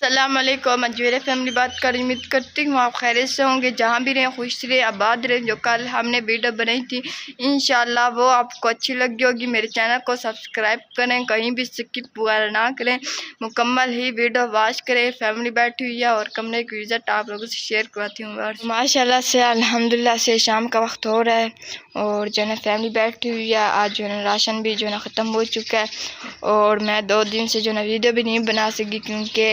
अस्सलाम वालेकुम। अजमेर फैमिली बात कर उम्मीद करती हूँ आप खैरियत से होंगे, जहाँ भी रहें खुश रहे आबाद रहे। जो कल हमने वीडियो बनाई थी इंशाल्लाह वो आपको अच्छी लगी होगी। मेरे चैनल को सब्सक्राइब करें, कहीं भी स्किप वगैरह ना करें, मुकम्मल ही वीडियो वॉच करें। फैमिली बैठी हुई है और कमरे की विज़िट आप लोगों से शेयर करवाती हूँ। माशाल्लाह से अल्हम्दुलिल्लाह से शाम का वक्त हो रहा है और जो है फैमिली बैठी हुई है। आज जो है राशन भी जो है ख़त्म हो चुका है और मैं 2 दिन से जो है वीडियो भी नहीं बना सकी, क्योंकि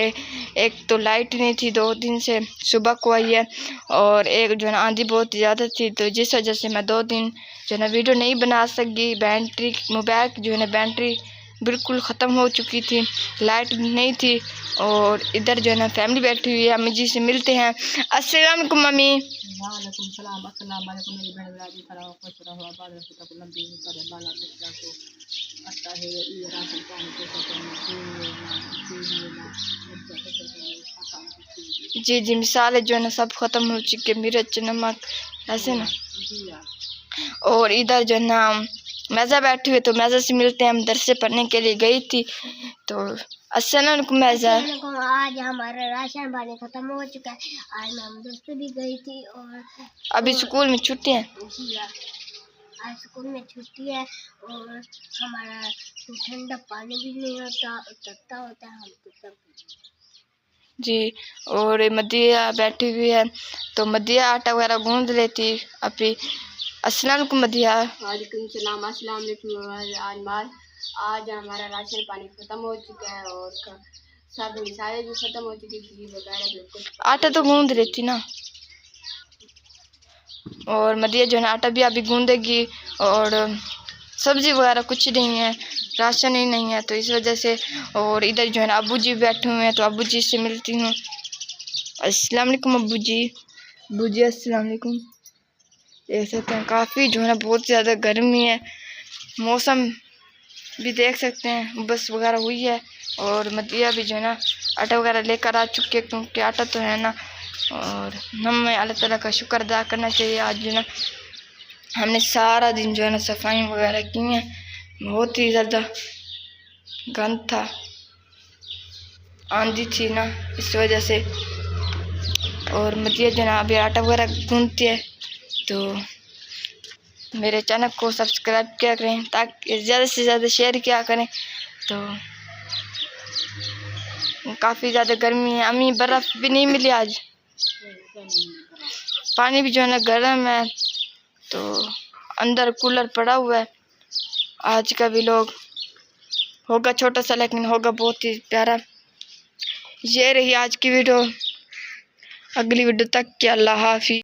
एक तो लाइट नहीं थी, 2 दिन से सुबह को आई है और एक जो है आंधी बहुत ज़्यादा थी, तो जिस वजह से मैं 2 दिन जो है वीडियो नहीं बना सकी। बैटरी मोबाइल की जो है बैटरी बिल्कुल ख़त्म हो चुकी थी, लाइट नहीं थी और इधर जो है ना फैमिली बैठी हुई है। अम्मी जी से मिलते हैं। अस्सलाम वालेकुम मम्मी। वालेकुम सलाम। अस्सलाम वालेकुम मेरी बहन राजी खड़ा खुश रहो आबाद रहो तक लंबी करे बाला बच्चा को आता है ये राशन पानी के साथ जी जी मिसाल जो है ना सब ख़त्म हो चुके, मिर्च नमक ऐसे ना। और इधर जो है ना मैज़ा बैठी हुई, तो मैज़ा से मिलते हैं। हम दरसे पढ़ने के लिए गई थी, तो अस्सलाम वालेकुम मैज़ा। आज हमारा राशन पानी खत्म हो चुका है। आज मैं दरसे भी गई थी और अभी स्कूल में छुट्टी है। आज स्कूल में छुट्टी है और हमारा ठंडा पानी भी नहीं होता, तत्ता होता है। हम तो सब जी। और मदिया बैठी हुई है, तो मदिया आटा वगैरह गूंद लेती अभी। अस्सलाम वालेकुम मदिया। वालेकुम सलाम। अस्सलाम वालेकुम। आज हमारा राशन पानी ख़त्म हो चुका है और सब मिसालें भी ख़त्म हो चुकी थी वगैरह बिल्कुल। आटा तो गूंद लेती ना, और मदिया जो है आटा भी अभी गूंदेगी और सब्ज़ी वगैरह कुछ नहीं है, राशन ही नहीं है, तो इस वजह से। और इधर जो है ना अब्बू जी बैठे हुए हैं, तो अब्बू जी से मिलती हूँ। अस्सलाम वालेकुम अब्बू जी। अब्बू जी अस्सलाम वालेकुम। देख सकते हैं काफ़ी जो है ना बहुत ज़्यादा गर्मी है, मौसम भी देख सकते हैं बस वगैरह हुई है। और मदिया भी जो है ना आटा वगैरह लेकर आ चुके हैं, क्योंकि आटा तो है ना। और हमें अल्लाह ताला का शुक्र अदा करना चाहिए। आज जो है ना हमने सारा दिन जो है ना सफाई वगैरह की हैं, बहुत ही ज़्यादा गंद था, आंधी थी ना इस वजह से। और मदिया जो है ना अभी आटा वगैरह गूंदती है, तो मेरे चैनल को सब्सक्राइब किया करें ताकि ज़्यादा से ज़्यादा शेयर किया करें। तो काफ़ी ज़्यादा गर्मी है, अम्मी बर्फ़ भी नहीं मिली आज, पानी भी जो है ना गर्म है, तो अंदर कूलर पड़ा हुआ है। आज का भी लोग होगा छोटा सा, लेकिन होगा बहुत ही प्यारा। ये रही आज की वीडियो, अगली वीडियो तक के अल्लाह हाफिज़।